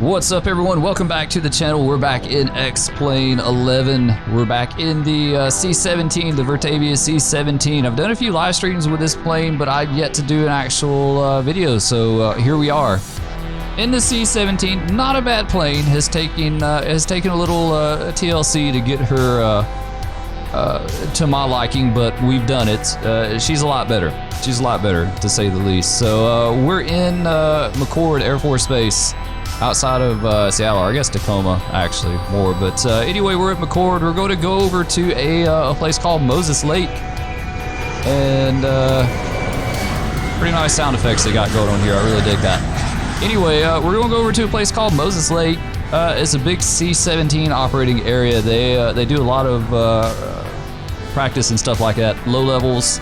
What's up, everyone? Welcome back to the channel. We're back in X-Plane 11. We're back in the C-17, the Virtavia C-17. I've done a few live streams with this plane, but I've yet to do an actual video, so here we are. In the C-17, not a bad plane. Has taken a little TLC to get her to my liking, but we've done it. She's a lot better. She's a lot better, to say the least. So we're in McCord Air Force Base, outside of Seattle, or I guess Tacoma, actually, more. But anyway, we're at McCord. We're going to go over to a place called Moses Lake. And pretty nice sound effects they got going on here. I really dig that. Anyway, we're going to go over to a place called Moses Lake. It's a big C-17 operating area. They do a lot of practice and stuff like that. Low levels,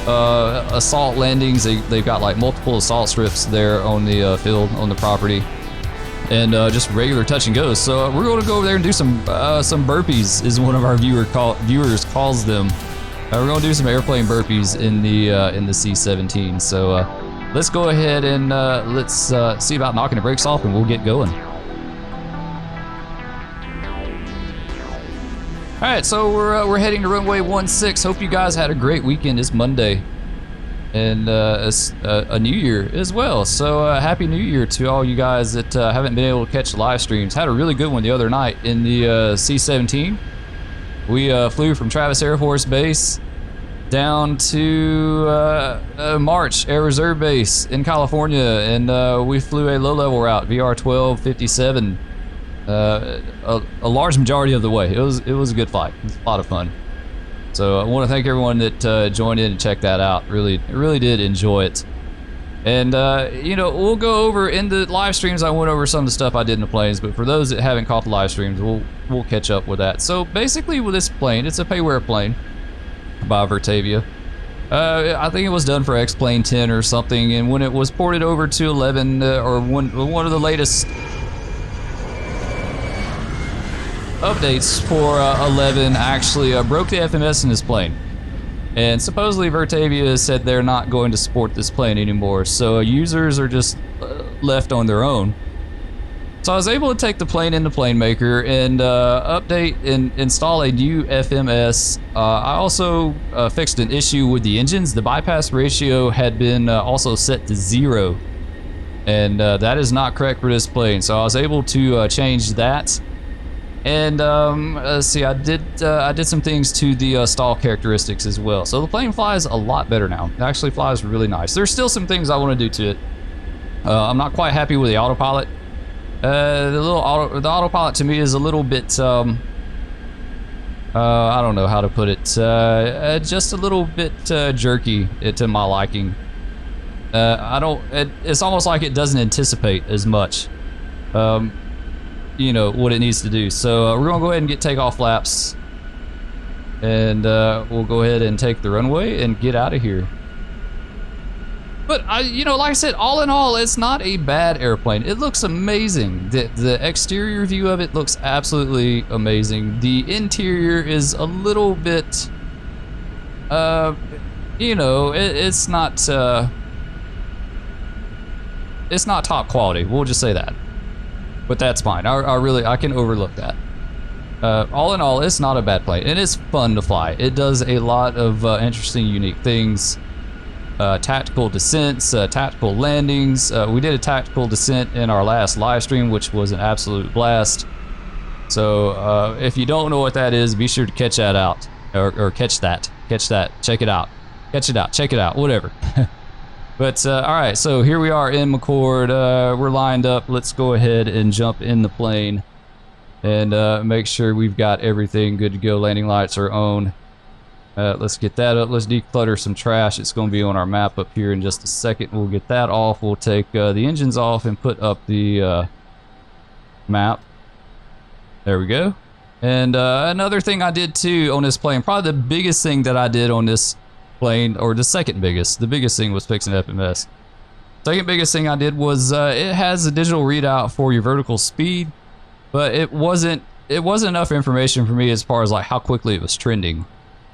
assault landings. They've got like multiple assault strips there on the field, on the property. And just regular touch and goes. So we're going to go over there and do some burpees, is one of our viewers calls them. We're going to do some airplane burpees in the C-17. So let's go ahead and let's see about knocking the brakes off, and we'll get going. All right, so we're heading to runway 16. Hope you guys had a great weekend. It's Monday. And it's a new year as well. So happy new year to all you guys that haven't been able to catch the live streams. Had a really good one the other night in the C-17. We flew from Travis Air Force Base down to March Air Reserve Base in California, and we flew a low-level route, VR 1257, a large majority of the way. It was a good flight. It was a lot of fun. So I want to thank everyone that joined in and checked that out. Really did enjoy it. And you know, we'll go over in the live streams. I went over some of the stuff I did in the planes, but for those that haven't caught the live streams, we'll catch up with that. So basically, with this plane, it's a pay-wear plane by Virtavia. I think it was done for X-Plane 10 or something, and when it was ported over to 11, or one of the latest updates for 11 actually broke the FMS in this plane, and supposedly Virtavia said they're not going to support this plane anymore, so users are just left on their own. So I was able to take the plane into PlaneMaker and update and install a new FMS. I also fixed an issue with the engines. The bypass ratio had been also set to 0, and that is not correct for this plane, so I was able to change that. And let's see, I did some things to the stall characteristics as well. So the plane flies a lot better now. It actually flies really nice. There's still some things I want to do to it. I'm not quite happy with the autopilot. The autopilot to me is a little bit I don't know how to put it. Just a little bit jerky to my liking. It's almost like it doesn't anticipate as much. You know what it needs to do. So we're gonna go ahead and get takeoff flaps, and we'll go ahead and take the runway and get out of here. But you know, like I said, all in all, it's not a bad airplane. It looks amazing. The exterior view of it looks absolutely amazing. The interior is a little bit, you know, it's not top quality. We'll just say that. But that's fine. I can overlook that. All in all, it's not a bad plane, and it's fun to fly. It does a lot of interesting, unique things. Tactical descents, tactical landings. We did a tactical descent in our last live stream, which was an absolute blast. So if you don't know what that is, be sure to catch that out, or catch that, check it out, catch it out, check it out, whatever. But all right, so here we are in McCord. We're lined up. Let's go ahead and jump in the plane and make sure we've got everything good to go. Landing lights are on. Let's get that up. Let's declutter some trash. It's going to be on our map up here in just a second. We'll get that off. We'll take the engines off and put up the map. There we go. And another thing I did too on this plane, probably the biggest thing that I did on this plane, or the second biggest. The biggest thing was fixing FMS. Second biggest thing I did was it has a digital readout for your vertical speed, but it wasn't enough information for me as far as like how quickly it was trending.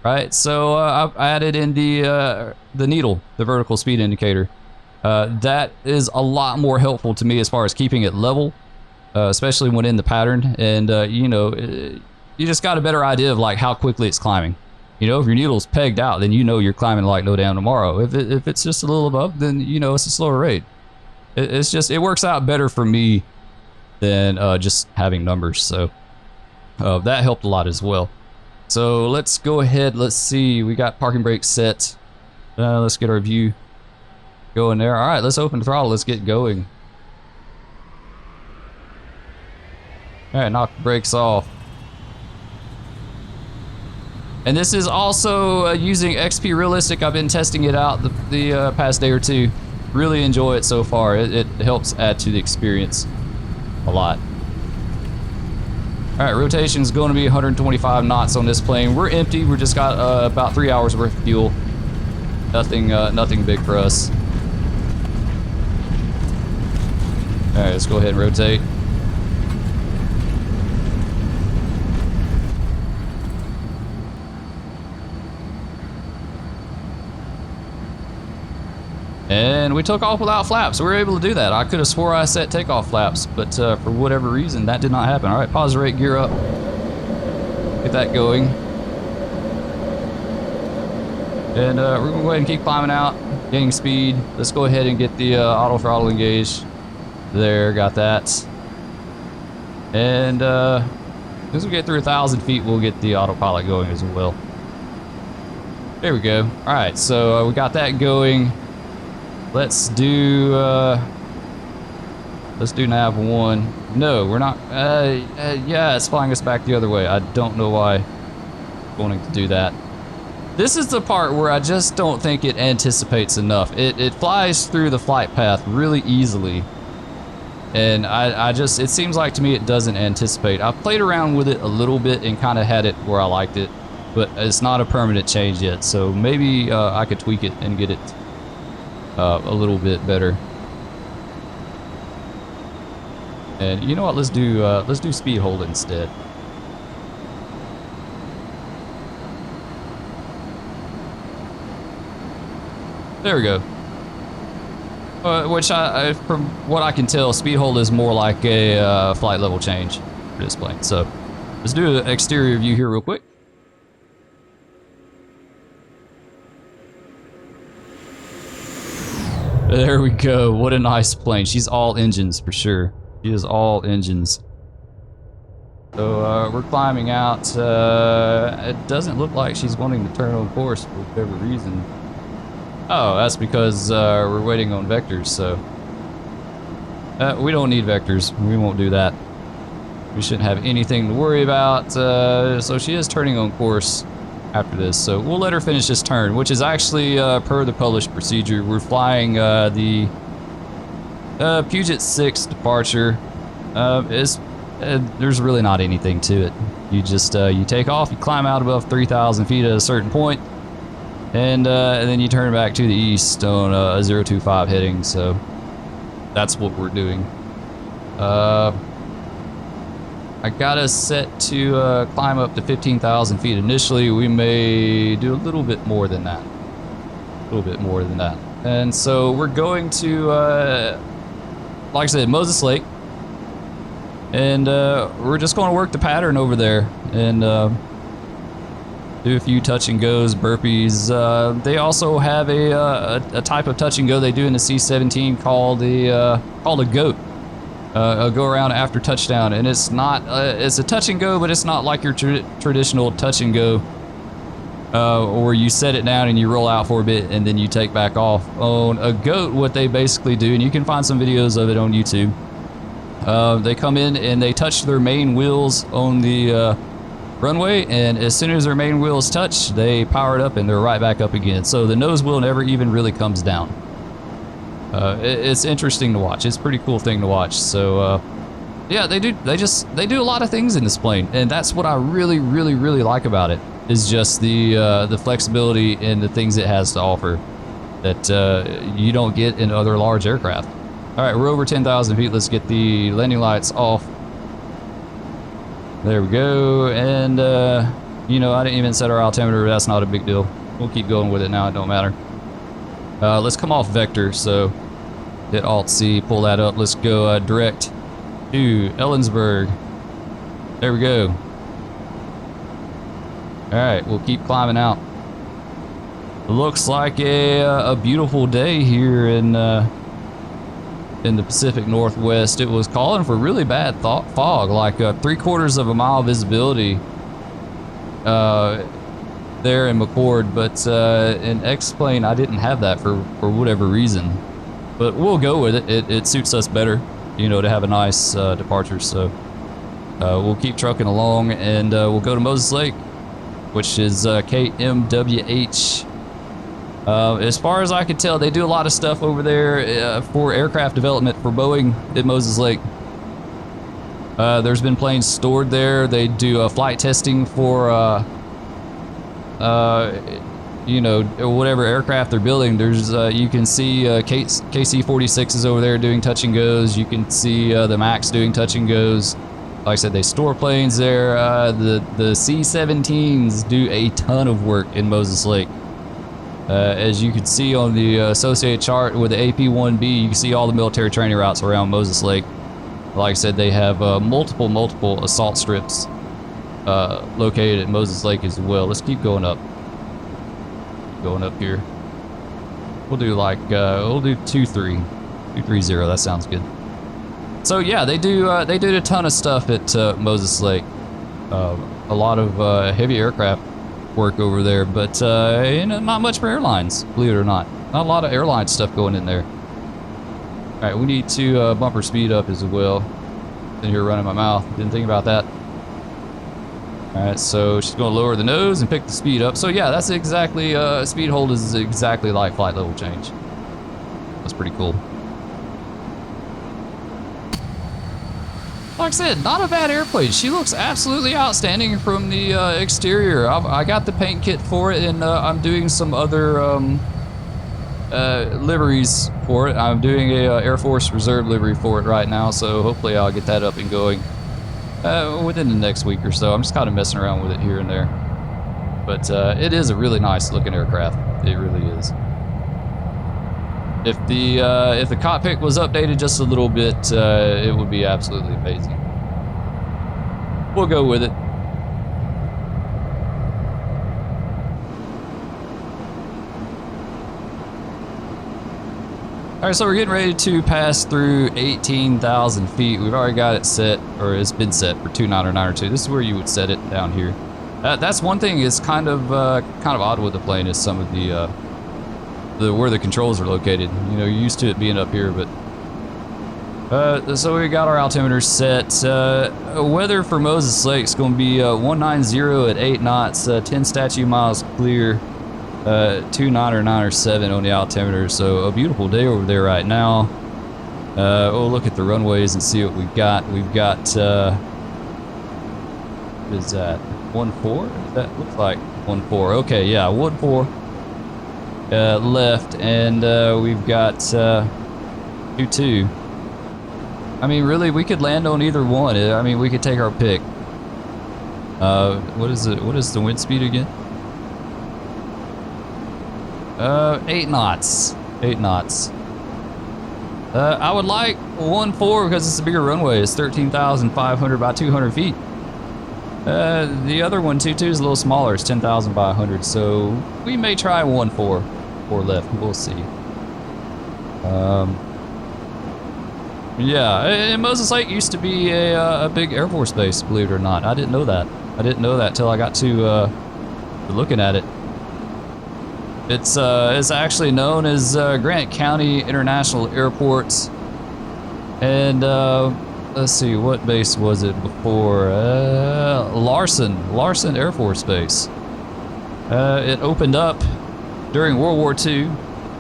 right? So I've added in the needle, the vertical speed indicator. That is a lot more helpful to me as far as keeping it level, especially when in the pattern. And you know, you just got a better idea of like how quickly it's climbing. You know, if your needle's pegged out, then you know you're climbing like no damn tomorrow. If it's just a little above, then you know it's a slower rate. It works out better for me than just having numbers. So that helped a lot as well. So let's go ahead. Let's see. We got parking brakes set. Let's get our view going there. All right, let's open the throttle. Let's get going. All right, knock the brakes off. And this is also using XP Realistic. I've been testing it out the past day or two. Really enjoy it so far. It helps add to the experience a lot. All right, rotation is going to be 125 knots on this plane. We're empty. We just got about 3 hours worth of fuel. Nothing big for us. All right, let's go ahead and rotate. And we took off without flaps. We were able to do that. I could have swore I set takeoff flaps, but for whatever reason, that did not happen. All right, pause rate, gear up. Get that going. And we're going to go ahead and keep climbing out, gaining speed. Let's go ahead and get the auto throttle engaged. There, got that. And as we get through 1,000 feet, we'll get the autopilot going as well. There we go. All right, so we got that going. Let's do nav 1. No, we're not. Yeah, it's flying us back the other way. I don't know why I'm wanting to do that. This is the part where I just don't think it anticipates enough. It flies through the flight path really easily. And it seems like to me it doesn't anticipate. I've played around with it a little bit and kind of had it where I liked it, but it's not a permanent change yet. So maybe I could tweak it and get it a little bit better. And you know what? Let's do speed hold instead. There we go. Which from what I can tell, speed hold is more like a flight level change for this plane. So let's do an exterior view here real quick. There we go. What a nice plane. She's all engines for sure. She is all engines. So we're climbing out. It doesn't look like she's wanting to turn on course for whatever reason. Oh, that's because we're waiting on vectors, so. We don't need vectors. We won't do that. We shouldn't have anything to worry about. So she is turning on course after this, so we'll let her finish this turn, which is actually per the published procedure. We're flying the Puget 6 departure. There's really not anything to it. You just you take off, you climb out above 3,000 feet at a certain point, and then you turn back to the east on a 025 heading. So that's what we're doing. I got us set to climb up to 15,000 feet initially. We may do a little bit more than that. And so we're going to, like I said, Moses Lake. And we're just going to work the pattern over there and do a few touch and goes, burpees. They also have a type of touch and go they do in the C-17 called a goat. A go around after touchdown, and it's not it's a touch and go, but it's not like your traditional touch and go where you set it down and you roll out for a bit and then you take back off. On a goat, what they basically do, and you can find some videos of it on YouTube, they come in and they touch their main wheels on the runway, and as soon as their main wheels touch, they power it up and they're right back up again. So the nose wheel never even really comes down. It's interesting to watch. It's a pretty cool thing to watch. So yeah, they do a lot of things in this plane, and that's what I really like about it, is just the flexibility and the things it has to offer that you don't get in other large aircraft. All right, we're over 10,000 feet. Let's get the landing lights off. There we go, and You know, I didn't even set our altimeter. That's not a big deal. We'll keep going with it now. It don't matter. Let's come off vector. So hit Alt-C, pull that up. Let's go direct to Ellensburg. There we go. All right, we'll keep climbing out. Looks like a beautiful day here in the Pacific Northwest. It was calling for really bad fog, like 3/4 of a mile visibility there in McCord, but in X-Plane I didn't have that for whatever reason. But we'll go with it. It suits us better, you know, to have a nice departure. So we'll keep trucking along, and we'll go to Moses Lake, which is KMWH. As far as I can tell, they do a lot of stuff over there for aircraft development for Boeing at Moses Lake. There's been planes stored there. They do flight testing for, you know, whatever aircraft they're building. There's, you can see KC-46s over there doing touch and goes. You can see the Max doing touch and goes. Like I said, they store planes there. The C-17s do a ton of work in Moses Lake. As you can see on the associated chart with the AP-1B, you can see all the military training routes around Moses Lake. Like I said, they have multiple assault strips located at Moses Lake as well. Let's keep going up. Going up here. We'll do like, we'll do 230. That sounds good. So yeah, they do a ton of stuff at Moses Lake. A lot of heavy aircraft work over there, but you know, not much for airlines, believe it or not. Not a lot of airline stuff going in there. All right, we need to bumper speed up as well. Been here running my mouth, didn't think about that. All right, so she's going to lower the nose and pick the speed up. So yeah, that's exactly, speed hold is exactly like flight level change. That's pretty cool. Like I said, not a bad airplane. She looks absolutely outstanding from the exterior. I got the paint kit for it, and I'm doing some other liveries for it. I'm doing a Air Force Reserve livery for it right now, so hopefully I'll get that up and going within the next week or so. I'm just kind of messing around with it here and there. But it is a really nice looking aircraft. It really is. If the cockpit was updated just a little bit, it would be absolutely amazing. We'll go with it. All right, so we're getting ready to pass through 18,000 feet. We've already got it set, or it's been set for 29902. This is where you would set it down here. That's one thing is kind of odd with the plane is some of the where the controls are located. You know, you're used to it being up here, but so we got our altimeter set. Weather for Moses Lake is going to be 190 at 8 knots, 10 statute miles clear, 297 on the altimeter. So a beautiful day over there right now. We'll look at the runways and see what we've got. We've got what is that? 14? That looks like 14. Okay, yeah, 14. Left, and we've got 22. I mean, really, we could land on either one. I mean, we could take our pick. What is it? What is the wind speed again? 8 knots. 8 knots. I would like 14 because it's a bigger runway. It's 13,500 by 200 feet. The other one, 22, is a little smaller. It's 10,000 by 100. So we may try 14 or left. We'll see. Yeah, and Moses Lake used to be a big Air Force base, believe it or not. I didn't know that. I didn't know that till I got to looking at it. It's actually known as Grant County International Airport. And let's see, what base was it before? Larson Air Force Base. It opened up during World War II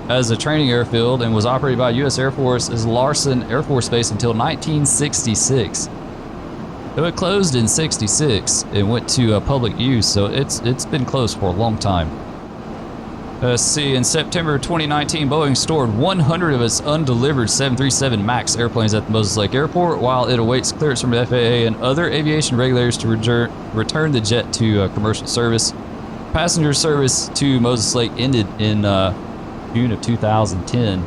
as a training airfield and was operated by U.S. Air Force as Larson Air Force Base until 1966. So it closed in 66 and went to public use, so it's been closed for a long time. Let's see, in September 2019, Boeing stored 100 of its undelivered 737 MAX airplanes at the Moses Lake Airport while it awaits clearance from the FAA and other aviation regulators to return the jet to commercial service. Passenger service to Moses Lake ended in June of 2010.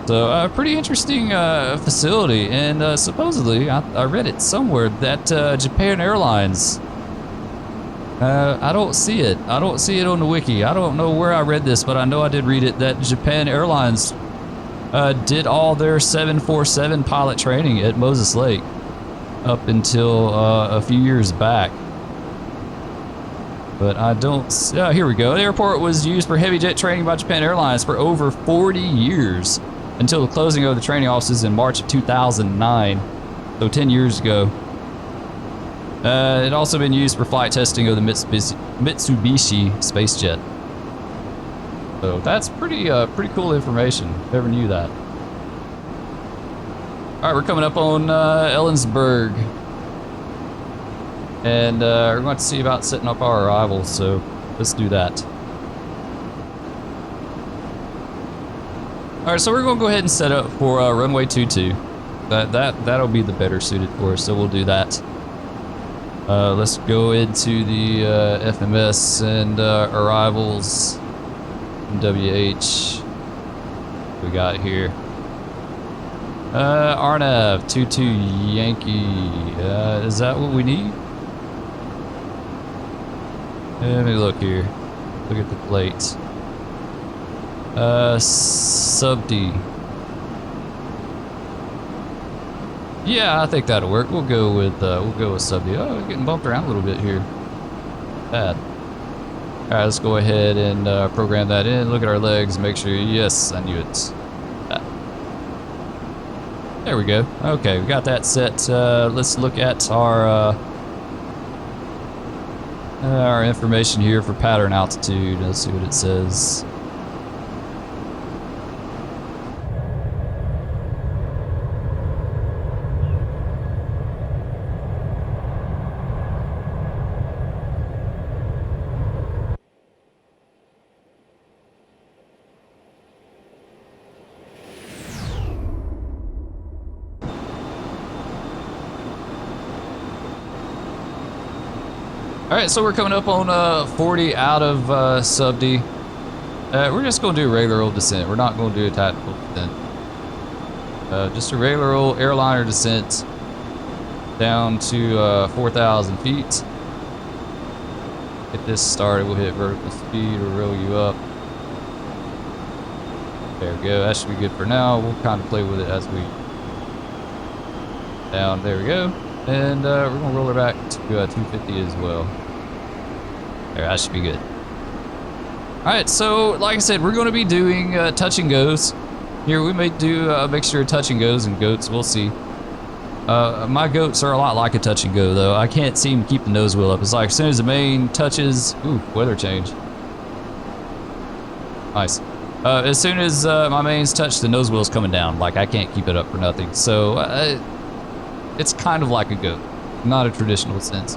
So a pretty interesting facility, and supposedly, I read it somewhere, that Japan Airlines, I don't see it. I don't see it on the wiki. I don't know where I read this, but I know I did read it, that Japan Airlines did all their 747 pilot training at Moses Lake up until a few years back. But I don't, here we go. The airport was used for heavy jet training by Japan Airlines for over 40 years until the closing of the training offices in March of 2009, so 10 years ago. It also been used for flight testing of the Mitsubishi space jet. So that's pretty cool information. Never knew that. All right, we're coming up on Ellensburg, and we're going to see about setting up our arrival. So let's do that. All right, so we're going to go ahead and set up for runway 22. That'll be the better suited for us. So we'll do that. Let's go into the FMS and arrivals. WH we got here. RNAV 22 Yankee. Is that what we need? Let me look here. Look at the plates. Sub D. Yeah, I think that'll work. We'll go with sub D. Oh, we're getting bumped around a little bit here. Bad. All right, let's go ahead and program that in. Look at our legs. Make sure. Yes, I knew it. There we go. Okay, we got that set. Let's look at our information here for pattern altitude. Let's see what it says. Alright, so we're coming up on 40 out of sub D. We're just going to do a regular old descent. We're not going to do a tactical descent. Just a regular old airliner descent down to 4,000 feet. Get this started. We'll hit vertical speed. We'll roll you up. There we go. That should be good for now. We'll kind of play with it as we down. There we go. And we're going to roll her back to 250 as well. There, that should be good. Alright, so like I said, we're going to be doing touch and goes. Here, we may do a mixture of touch and goes and goats. We'll see. My goats are a lot like a touch and go, though. I can't seem to keep the nose wheel up. It's like as soon as the main touches... Ooh, weather change. Nice. As soon as my mains touch, the nose wheel's coming down. Like, I can't keep it up for nothing. So, it's kind of like a goat. Not a traditional sense.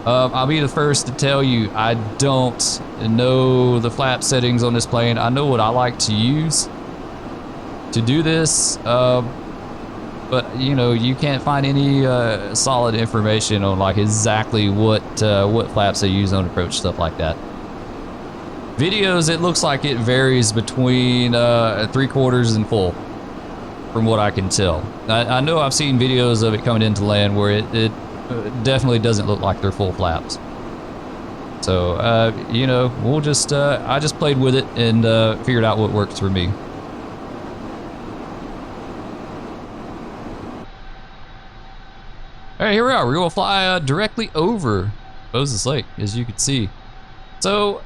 I'll be the first to tell you, I don't know the flap settings on this plane. I know what I like to use to do this, but you know, you can't find any solid information on like exactly what flaps they use on approach, stuff like that. Videos, it looks like it varies between 3/4 and full, from what I can tell. I know I've seen videos of it coming into land where it definitely doesn't look like they're full flaps. So, you know, we'll just, I just played with it and figured out what works for me. All right, here we are. We're going to fly directly over Moses Lake, as you can see. So,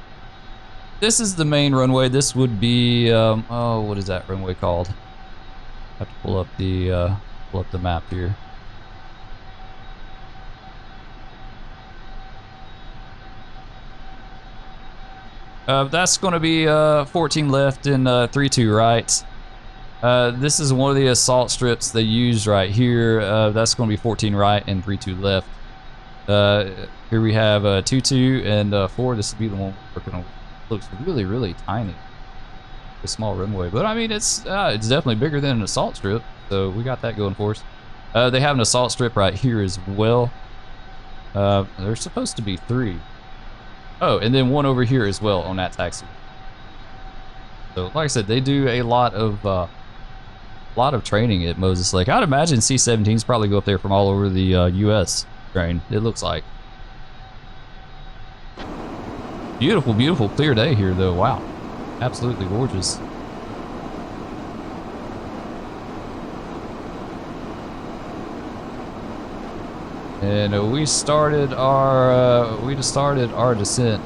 this is the main runway. This would be, oh, what is that runway called? I have to pull up the map here. That's going to be 14 left and 3-2 right. This is one of the assault strips they use right here. That's going to be 14 right and 3-2 left. Here we have 2-2 and 4. This will be the one we're working on looks really, really tiny. A small runway, but I mean, it's definitely bigger than an assault strip, so we got that going for us. They have an assault strip right here as well. There's supposed to be 3. Oh, and then 1 over here as well on that taxi. So, like I said, they do a lot of training at Moses Lake. I'd imagine C-17s probably go up there from all over the U.S. train. It looks like. Beautiful, beautiful, clear day here, though. Wow, absolutely gorgeous. And we started our descent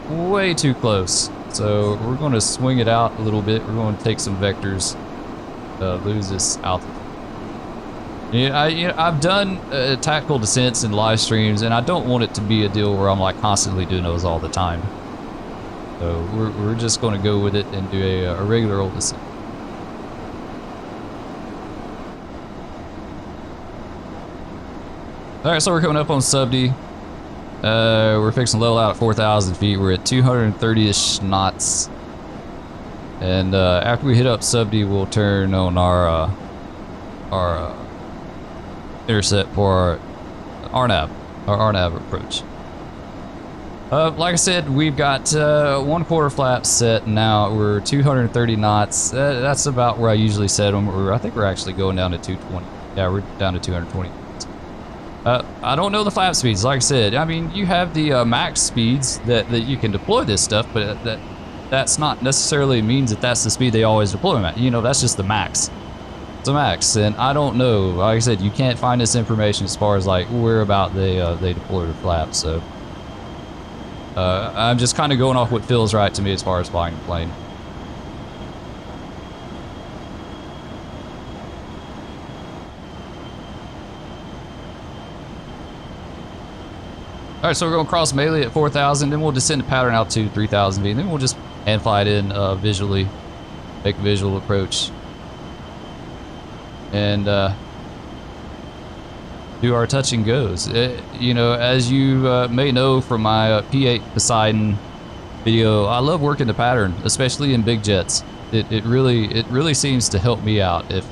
way too close. So we're going to swing it out a little bit. We're going to take some vectors, lose this altitude. I've done tactical descents in live streams, and I don't want it to be a deal where I'm like constantly doing those all the time. So we're just going to go with it and do a regular old descent. All right, so we're coming up on sub D. We're fixing to level out at 4,000 feet. We're at 230-ish knots. And after we hit up sub D, we'll turn on our intercept for our RNAV approach. Like I said, we've got 1/4 flaps set now. We're 230 knots. That's about where I usually set them. I think we're actually going down to 220. Yeah, we're down to 220. I don't know the flap speeds. Like I said, I mean, you have the max speeds that you can deploy this stuff, but that's not necessarily means that that's the speed they always deploy them at. You know, that's just the max. It's a max, and I don't know. Like I said, you can't find this information as far as like where about they deploy the flaps. So I'm just kind of going off what feels right to me as far as flying the plane. All right, so we're going to cross melee at 4,000, then we'll descend to pattern altitude 3,000 feet, and then we'll just hand fly it in visually, make a visual approach, and do our touch and goes. You know, as you may know from my P8 Poseidon video, I love working the pattern, especially in big jets. It really seems to help me out if.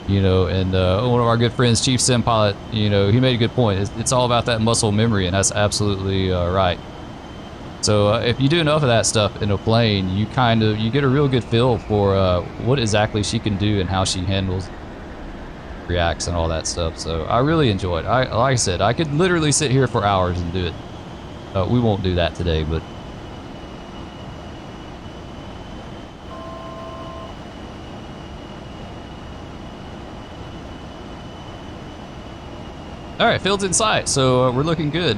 You know, and one of our good friends, Chief Sim Pilot, you know, he made a good point. It's all about that muscle memory, and that's absolutely right. So if you do enough of that stuff in a plane, you get a real good feel for what exactly she can do and how she handles, reacts, and all that stuff. So I really enjoy it. Like I said, I could literally sit here for hours and do it. We won't do that today, but. All right, field's in sight, so we're looking good.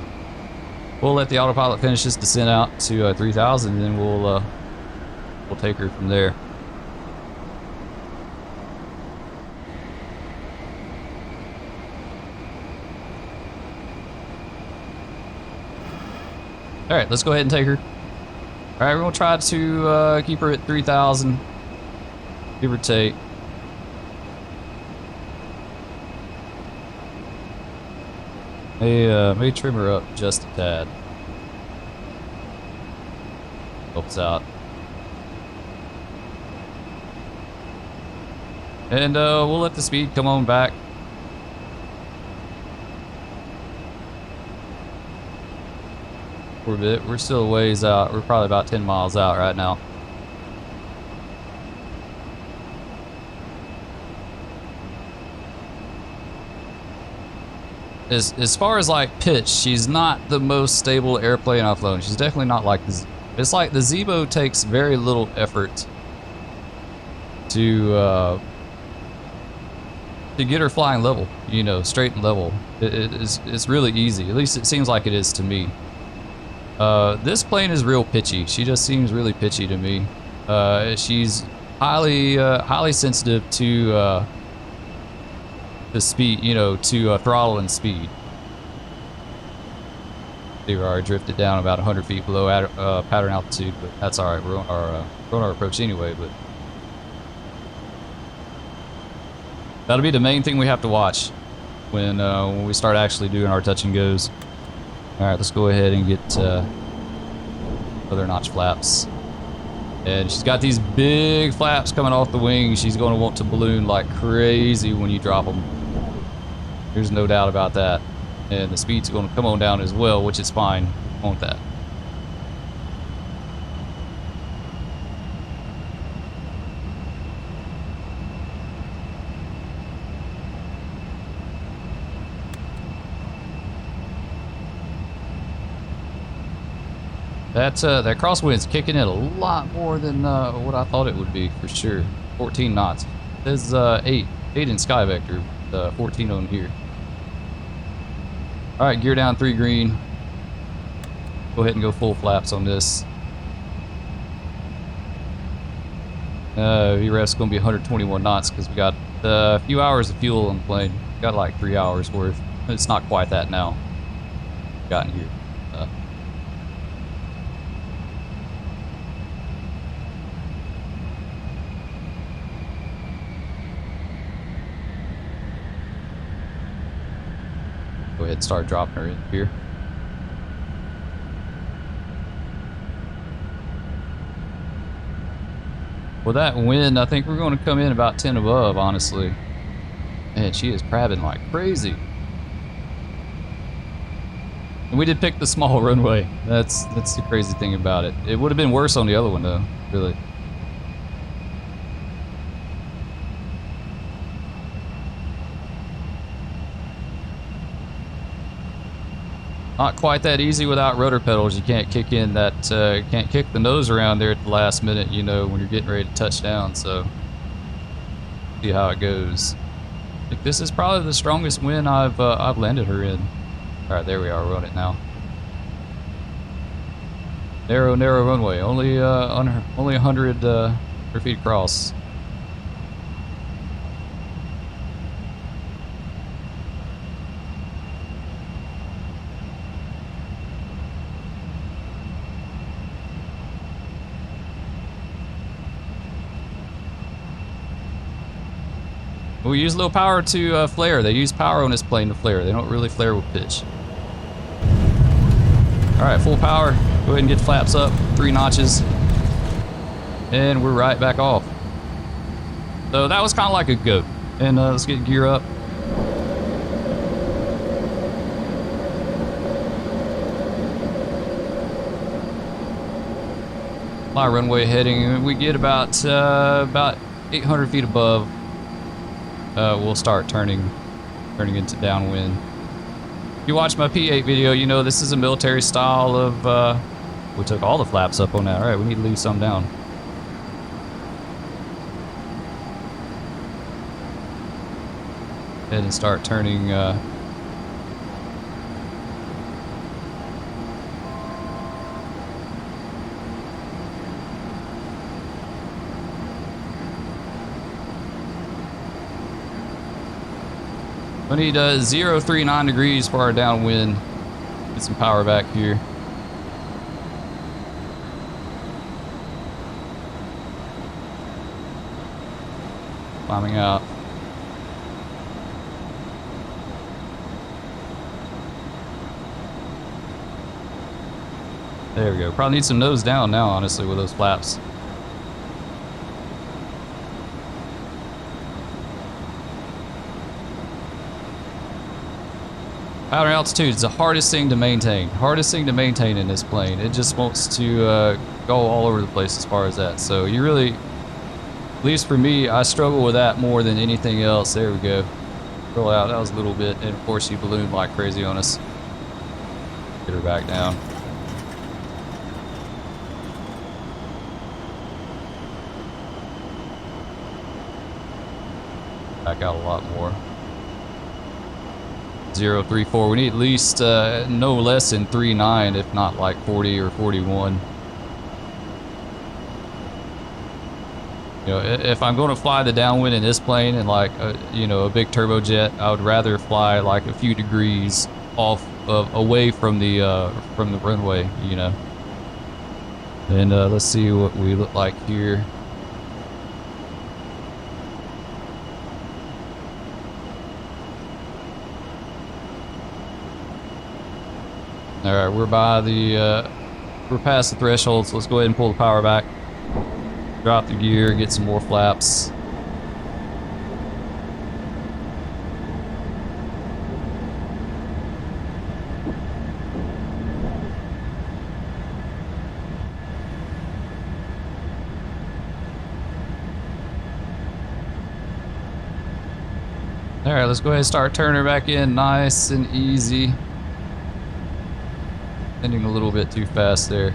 We'll let the autopilot finish this descent out to 3,000, and then we'll take her from there. All right, let's go ahead and take her. All right, we're gonna try to keep her at 3,000, give or take. May trim her up just a tad. Helps out. And we'll let the speed come on back. For a bit. We're still a ways out. We're probably about 10 miles out right now. As far as like pitch, she's not the most stable airplane I've flown. She's definitely not like the. It's like the Zebo takes very little effort to get her flying level. You know, straight and level. It's really easy. At least it seems like it is to me. This plane is real pitchy. She just seems really pitchy to me. She's highly sensitive to. The speed, you know, to throttle and speed. They were drifted down about 100 feet below pattern altitude, but that's all right. We're on our approach anyway. But that'll be the main thing we have to watch when we start actually doing our touch and goes. All right, let's go ahead and get other notch flaps. And she's got these big flaps coming off the wing. She's going to want to balloon like crazy when you drop them. There's no doubt about that. And the speed's going to come on down as well, which is fine. I want that. That crosswind's kicking in a lot more than what I thought it would be, for sure. 14 knots. It says 8 in Sky Vector, 14 on here. All right, gear down 3 green. Go ahead and go full flaps on this. VREF's going to be 121 knots because we got a few hours of fuel on the plane. Got like 3 hours worth. It's not quite that now. Gotten here. Go ahead and start dropping her in here. With that wind, I think we're going to come in about 10 above, honestly. Man, she is crabbing like crazy. And we did pick the small runway. That's the crazy thing about it. It would have been worse on the other one, though, really. Not quite that easy without rudder pedals. You can't kick in that, can't kick the nose around there at the last minute, you know, when you're getting ready to touch down. So, see how it goes. I think this is probably the strongest wind I've landed her in. All right, there we are. We're on it now. Narrow runway. Only 100 feet across. We use low power to flare. They use power on this plane to flare. They don't really flare with pitch. All right, full power. Go ahead and get flaps up, 3 notches. And we're right back off. So that was kind of like a goat. And let's get gear up. My runway heading, we get about 800 feet above. We'll start turning into downwind. If you watch my P8 video, you know this is a military style of, we took all the flaps up on that. All right, we need to leave some down. Head and start turning, we need 039 degrees for our downwind. Get some power back here. Climbing out. There we go. Probably need some nose down now, honestly, with those flaps. Outer altitude is the hardest thing to maintain. Hardest thing to maintain in this plane. It just wants to go all over the place as far as that. So you really, at least for me, I struggle with that more than anything else. There we go. Roll out. That was a little bit. And of course, you ballooned like crazy on us. Get her back down. Back out a lot more. 034. We need at least no less than 39, if not like 40 or 41. You know, if I'm going to fly the downwind in this plane and like you know, a big turbojet, I would rather fly like a few degrees off away from the runway, you know. And let's see what we look like here. All right, we're by the we're past the threshold, so let's go ahead and pull the power back. Drop the gear, get some more flaps. All right, let's go ahead and start turning her back in nice and easy. Ending a little bit too fast there.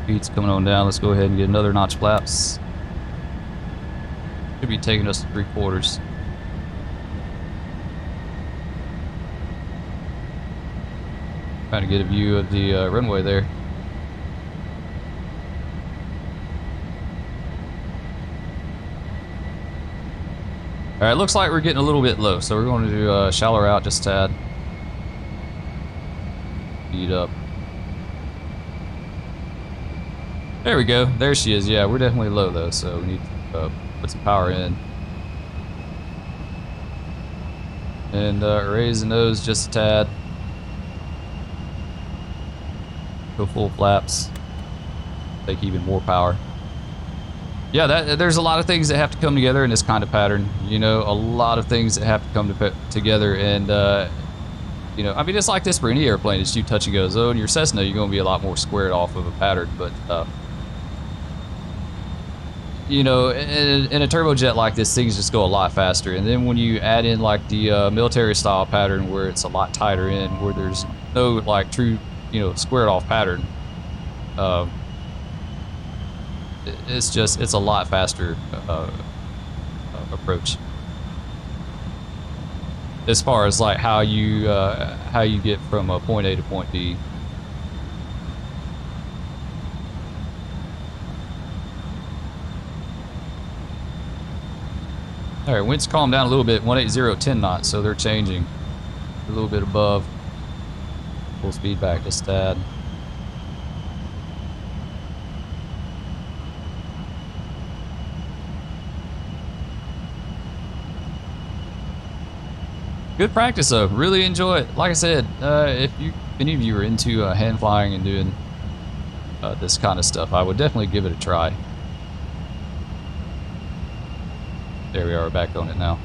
Speed's coming on down. Let's go ahead and get another notch flaps. Should be taking us to 3/4. Trying to get a view of the runway there. All right, looks like we're getting a little bit low, so we're going to do shallow out just a tad. Speed up. There we go. There she is. Yeah, we're definitely low though, so we need to put some power in. And raise the nose just a tad. Go full flaps. Take even more power. Yeah, there's a lot of things that have to come together in this kind of pattern. You know, a lot of things that have to come together. And, you know, I mean, it's like this for any airplane. It's you touch and go. So in your Cessna, you're going to be a lot more squared off of a pattern. But, you know, in a turbojet like this, things just go a lot faster. And then when you add in, like, the military style pattern where it's a lot tighter in, where there's no, like, true, you know, squared off pattern, it's a lot faster approach as far as like how you get from point A to point B. All right, wind's calmed down a little bit. 180, 10 knots, so they're changing a little bit above. Full speed back just a tad. Good practice though, really enjoy it. Like I said, if any of you are into hand flying and doing this kind of stuff, I would definitely give it a try. There we are, back on it now.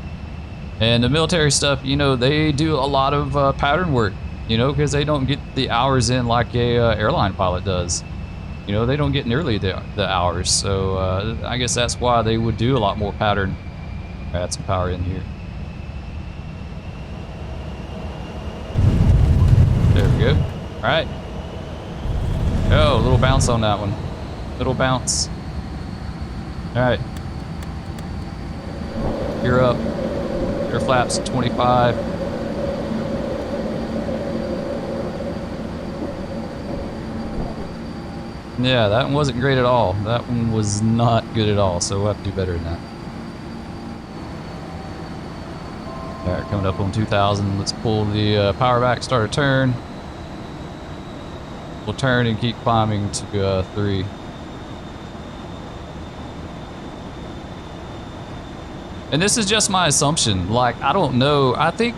And the military stuff, you know, they do a lot of pattern work, you know, because they don't get the hours in like a airline pilot does. You know, they don't get nearly the hours, so I guess that's why they would do a lot more pattern. Add some power in here. There we go. All right. Oh, a little bounce on that one. Little bounce. All right. Gear up. Air flaps 25. Yeah, that one wasn't great at all. That one was not good at all, so we'll have to do better than that. All right, coming up on 2,000. Let's pull the power back, start a turn. We'll turn and keep climbing to 3. And this is just my assumption. Like, I don't know. I think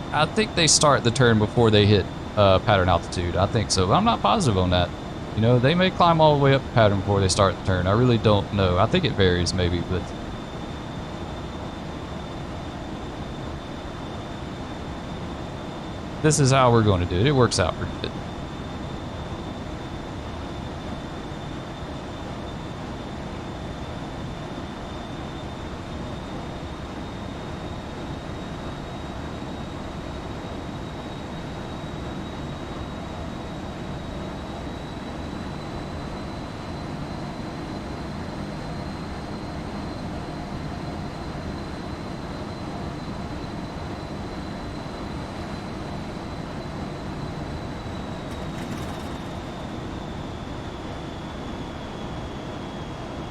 they start the turn before they hit pattern altitude. I think so, but I'm not positive on that. You know, they may climb all the way up the pattern before they start the turn. I really don't know. I think it varies maybe, but this is how we're going to do it. It works out pretty good.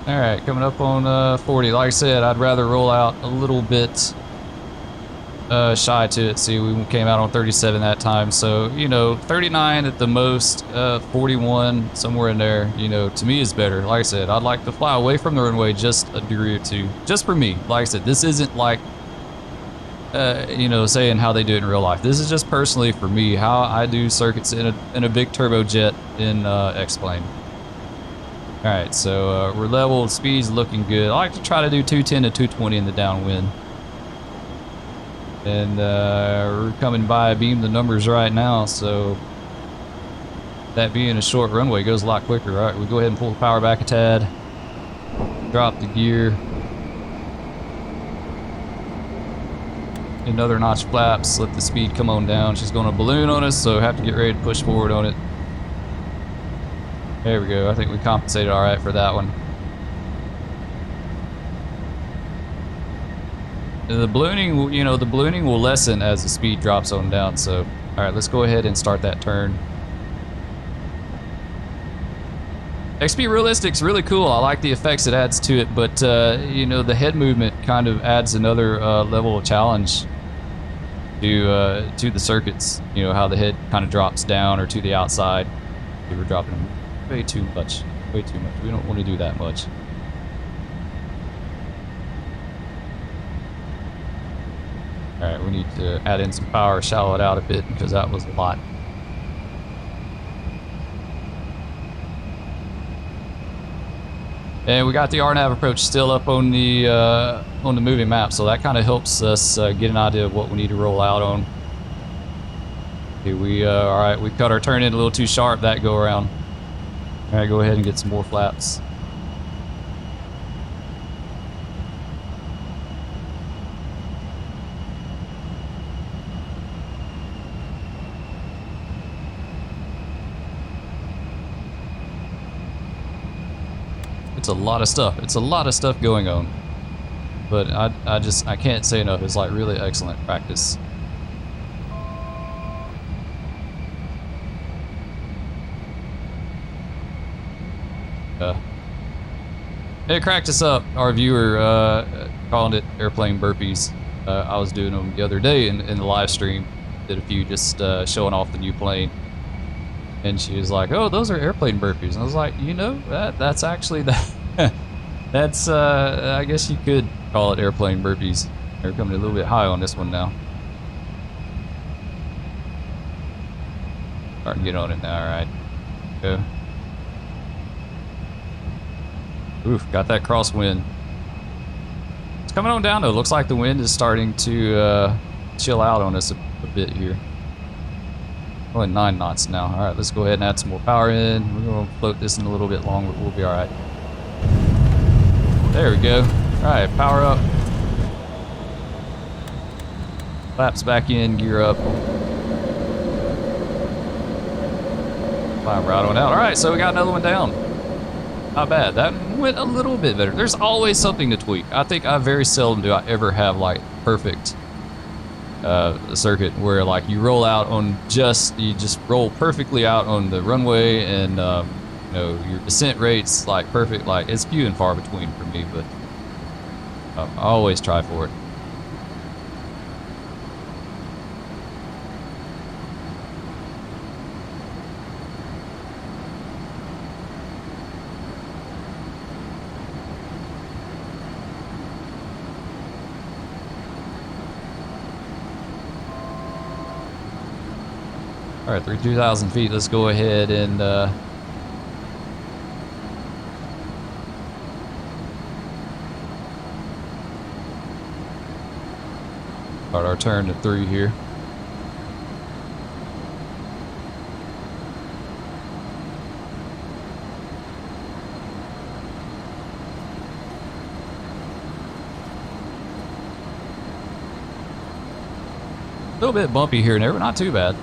All right, coming up on 40. Like I said, I'd rather roll out a little bit shy to it. See, we came out on 37 that time, so, you know, 39 at the most, 41, somewhere in there, you know, to me is better. Like I said, I'd like to fly away from the runway just a degree or two, just for me. Like I said, this isn't like you know, saying how they do it in real life. This is just personally for me, how I do circuits in a big turbojet in X-Plane. All right, so we're level, speed's looking good. I like to try to do 210 to 220 in the downwind. And we're coming by beam the numbers right now, so that being a short runway goes a lot quicker. All right, we go ahead and pull the power back a tad, drop the gear. Another notch flaps, let the speed come on down. She's going to balloon on us, so have to get ready to push forward on it. There we go. I think we compensated all right for that one. The ballooning, you know, the ballooning will lessen as the speed drops on down. So, all right, let's go ahead and start that turn. XP Realistic's really cool. I like the effects it adds to it, but you know, the head movement kind of adds another level of challenge to the circuits. You know, how the head kind of drops down or to the outside. We were dropping them way too much. Way too much. We don't want to do that much. All right, we need to add in some power, shallow it out a bit because that was a lot. And we got the RNAV approach still up on the moving map, so that kind of helps us get an idea of what we need to roll out on. Okay, all right, we cut our turn in a little too sharp that go around. All right, go ahead and get some more flaps. It's a lot of stuff. It's a lot of stuff going on. But I can't say enough. It's like really excellent practice. It cracked us up. Our viewer calling it airplane burpees. I was doing them the other day in the live stream. Did a few just showing off the new plane. And she was like, "Oh, those are airplane burpees." And I was like, "You know, that's actually that. That's I guess you could call it airplane burpees." They're coming a little bit high on this one now. Starting to get on it now. All right, go. Oof, got that crosswind. It's coming on down though. Looks like the wind is starting to chill out on us a bit here. Only 9 knots now. All right, let's go ahead and add some more power in. We're going to float this in a little bit longer, but we'll be all right. There we go. All right, power up. Flaps back in, gear up. Climb right on out. All right, so we got another one down. Not bad. That went a little bit better. There's always something to tweak. I think very seldom do I ever have like perfect circuit where like you roll out on you just roll perfectly out on the runway and you know, your descent rate's like perfect. Like it's few and far between for me, but I always try for it. All right, through 2,000 feet, let's go ahead and start our turn to 3 here. A little bit bumpy here and there, but not too bad.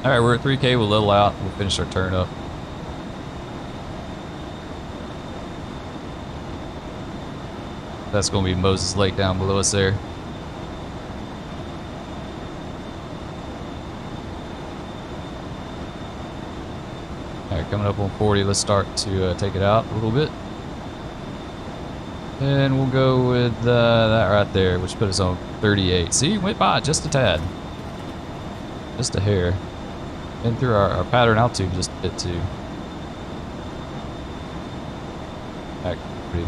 All right, we're at 3K, we'll level out, we'll finish our turn up. That's gonna be Moses Lake down below us there. All right, coming up on 40, let's start to take it out a little bit. And we'll go with that right there, which put us on 38. See, went by just a tad. Just a hair. And through our pattern altitude just a bit too. Pretty.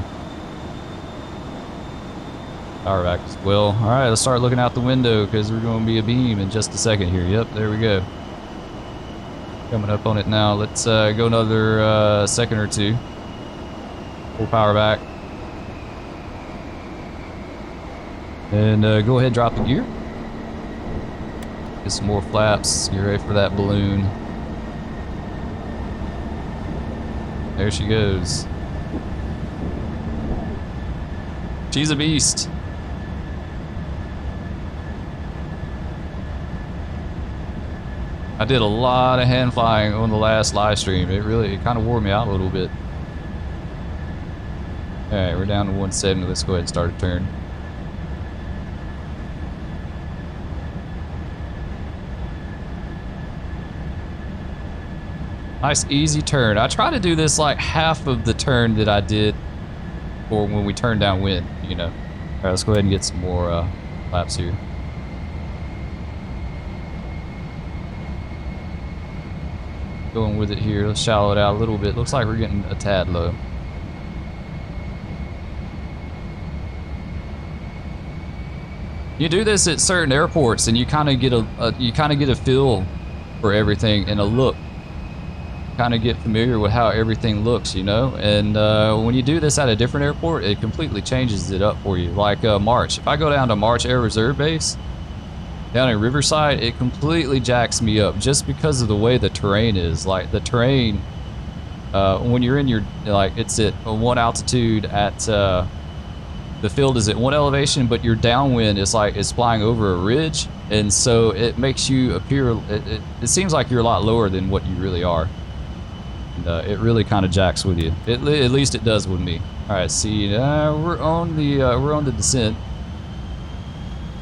Power back as well. All right, let's start looking out the window because we're going to be a beam in just a second here. Yep, there we go. Coming up on it now. Let's go another second or two. Full power back. And go ahead and drop the gear. Get some more flaps. Get ready for that balloon. There she goes. She's a beast. I did a lot of hand flying on the last live stream. It kind of wore me out a little bit. All right, we're down to 170. Let's go ahead and start a turn. Nice easy turn. I try to do this like half of the turn that I did for when we turned downwind, you know. All right, let's go ahead and get some more laps here. Going with it here. Let's shallow it out a little bit. Looks like we're getting a tad low. You do this at certain airports, and you kind of get a feel for everything and a look. Kind of get familiar with how everything looks, you know. And when you do this at a different airport, it completely changes it up for you. Like March. If I go down to March Air Reserve Base down in Riverside, it completely jacks me up just because of the way the terrain is. Like the terrain, when you're in your, like it's at one altitude at, the field is at one elevation, but your downwind is like, it's flying over a ridge. And so it makes you appear, it seems like you're a lot lower than what you really are. And it really kind of jacks with you. At least it does with me. All right, see, we're on the descent.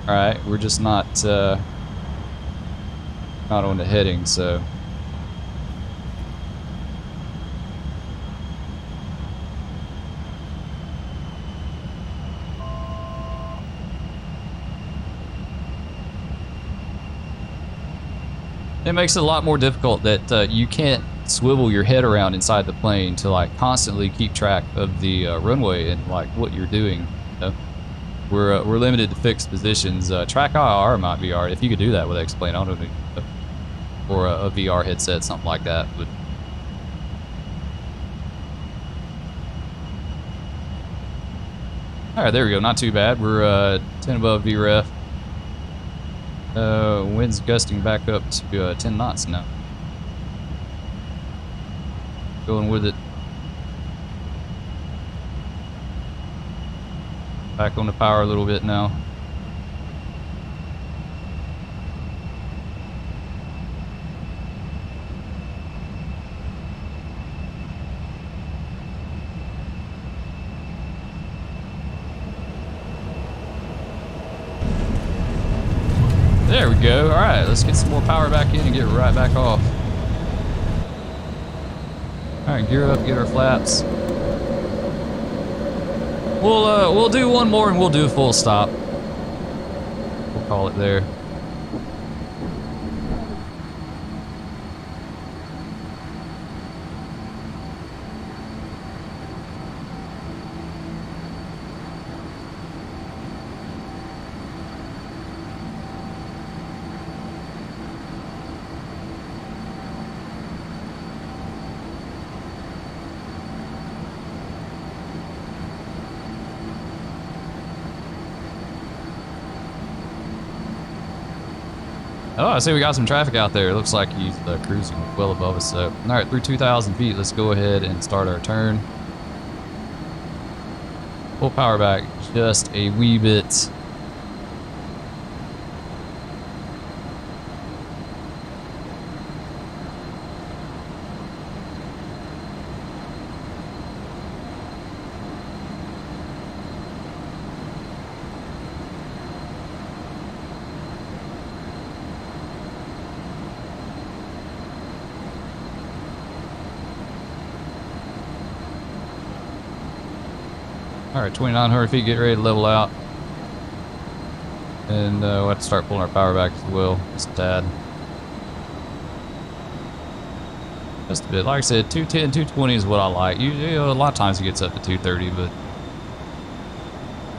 All right, we're just not on the heading, so. It makes it a lot more difficult that you can't swivel your head around inside the plane to like constantly keep track of the runway and like what you're doing. You know? We're limited to fixed positions. Track IR might be alright if you could do that with X-Plane. I don't know, or a VR headset, something like that. But all right, there we go. Not too bad. We're 10 above VREF. Wind's gusting back up to 10 knots now. Going with it. Back on the power a little bit now. There we go. All right, let's get some more power back in and get right back off. All right, gear up, get our flaps. We'll do one more and we'll do a full stop. We'll call it there. Oh, I see we got some traffic out there. It looks like he's cruising well above us. So, all right, through 2,000 feet, let's go ahead and start our turn. Full power back just a wee bit. All right, 2,900 feet, get ready to level out. And we'll have to start pulling our power back as well, just a tad. Just a bit. Like I said, 210, 220 is what I like. You know, a lot of times it gets up to 230, but...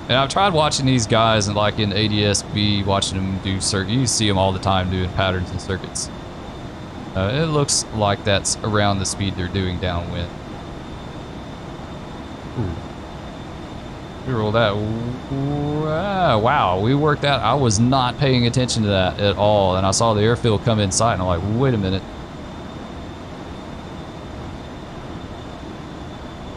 And I've tried watching these guys and like in ADSB, watching them do circuits. You see them all the time doing patterns and circuits. It looks like that's around the speed they're doing downwind. Ooh. We roll that. Wow, we worked that. I was not paying attention to that at all, and I saw the airfield come in sight, and I'm like, wait a minute.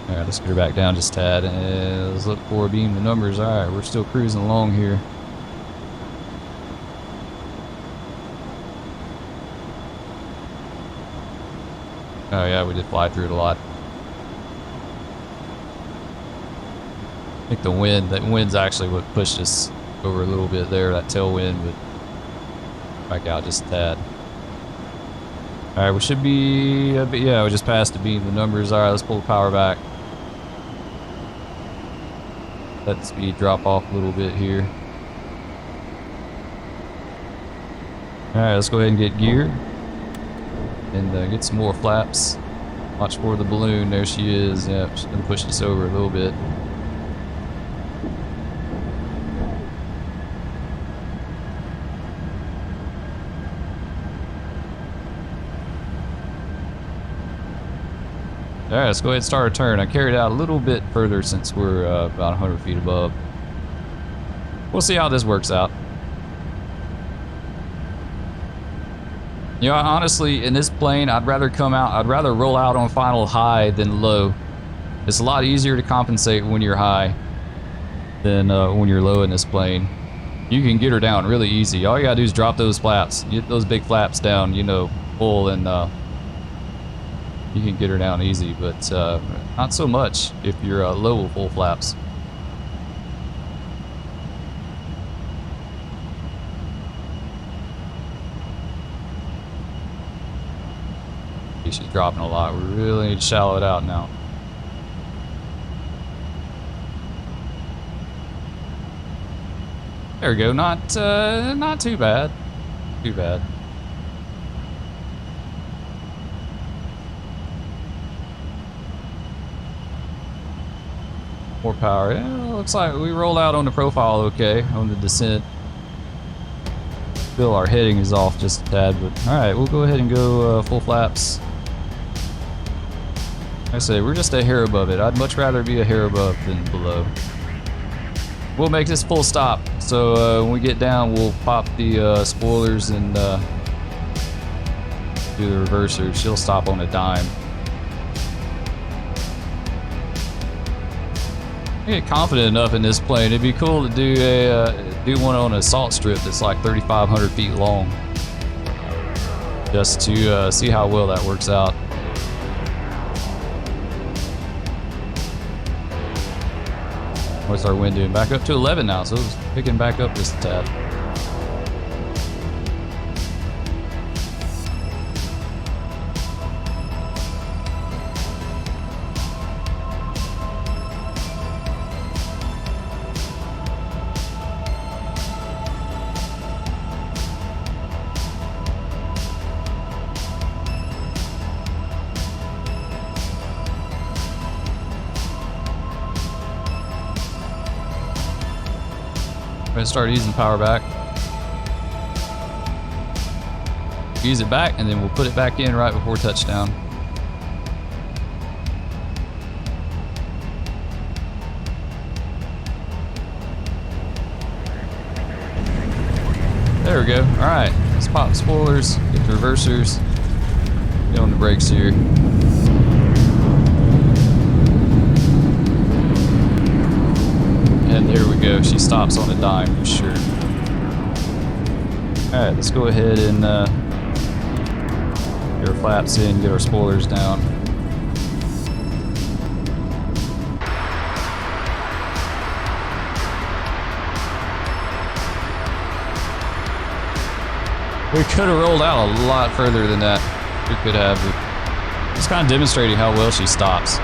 All right, let's get her back down just a tad, and let's look for beam the numbers. All right, we're still cruising along here. Oh yeah, we did fly through it a lot. I think that wind's actually what pushed us over a little bit there, that tailwind, but back out just a tad. All right, we should be, yeah, we just passed the beam the numbers. All right, let's pull the power back. Let the speed drop off a little bit here. All right, let's go ahead and get geared and get some more flaps. Watch for the balloon. There she is. Yeah, she's gonna push us over a little bit. All right, let's go ahead and start a turn. I carried out a little bit further since we're about 100 feet above. We'll see how this works out. You know, honestly, in this plane, I'd rather roll out on final high than low. It's a lot easier to compensate when you're high than when you're low in this plane. You can get her down really easy. All you gotta do is drop those flaps. Get those big flaps down, you know, full, and you can get her down easy, but not so much if you're low with full flaps. She's dropping a lot. We really need to shallow it out now. There we go. Not too bad. Too bad. More power. Yeah, looks like we rolled out on the profile okay on the descent. Still, our heading is off just a tad, but all right, we'll go ahead and go full flaps. Like I say, we're just a hair above it. I'd much rather be a hair above than below. We'll make this full stop, so when we get down, we'll pop the spoilers and do the reverser. She'll stop on a dime. I get confident enough in this plane. It'd be cool to do one on a salt strip that's like 3,500 feet long, just to see how well that works out. What's our wind doing? Back up to 11 now, so it's picking back up just a tad. We're gonna start easing power back. Ease it back, and then we'll put it back in right before touchdown. There we go. All right, let's pop spoilers, get the reversers, get on the brakes here. And there we go. She stops on a dime for sure. All right, let's go ahead and get our flaps in, get our spoilers down. We could have rolled out a lot further than that. We could have. Just kind of demonstrating how well she stops.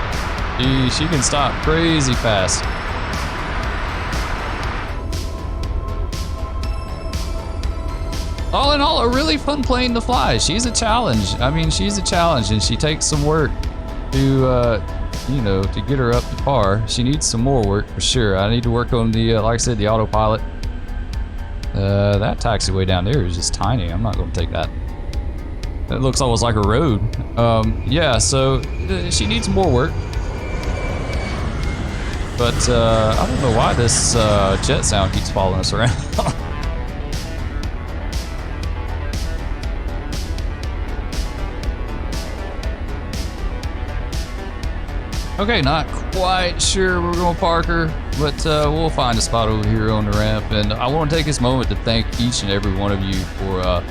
She can stop crazy fast. all in all, a really fun plane to fly. She's a challenge. I mean, she's a challenge, and she takes some work to, you know, to get her up to par. She needs some more work for sure. I need to work on the, like I said, the autopilot. That taxiway down there is just tiny. I'm not going to take that. It looks almost like a road. Yeah, so she needs more work. But I don't know why this jet sound keeps following us around. Okay, not quite sure we're going to park her, but we'll find a spot over here on the ramp. And I want to take this moment to thank each and every one of you for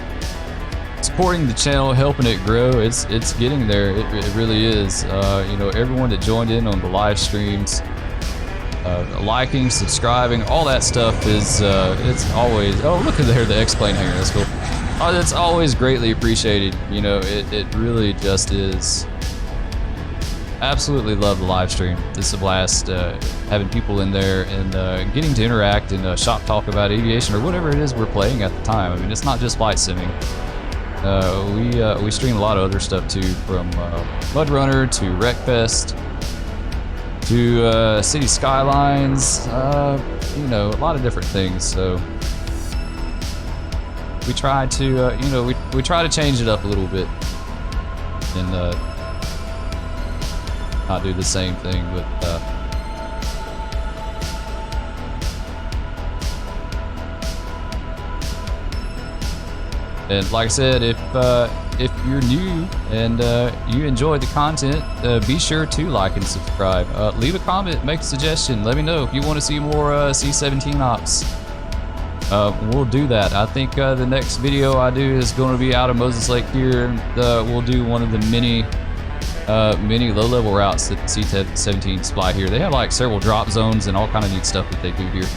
supporting the channel, helping it grow. It's getting there. It really is. You know, everyone that joined in on the live streams, liking, subscribing, all that stuff is it's always. Oh, look at there, the X-plane hangar. That's cool. It's always greatly appreciated. You know, it really just is. Absolutely love the live stream. This is a blast having people in there and getting to interact and shop talk about aviation or whatever it is we're playing at the time. I mean, it's not just flight simming. We stream a lot of other stuff too, from Mud Runner to Wreckfest to City Skylines. You know, a lot of different things. So we try to, you know, we try to change it up a little bit and not do the same thing, but and like I said, if you're new and you enjoyed the content, be sure to like and subscribe. Leave a comment, make a suggestion, let me know if you want to see more C-17 ops. We'll do that. I think the next video I do is going to be out of Moses Lake here, and we'll do one of the many low-level routes that the C-17s fly here. They have like several drop zones and all kind of neat stuff that they do here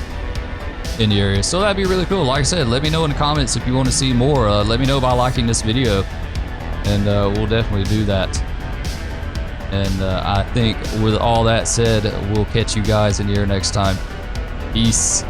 in the area. So that'd be really cool. Like I said, let me know in the comments if you want to see more. Let me know by liking this video, and we'll definitely do that. And I think with all that said, we'll catch you guys in the air next time. Peace.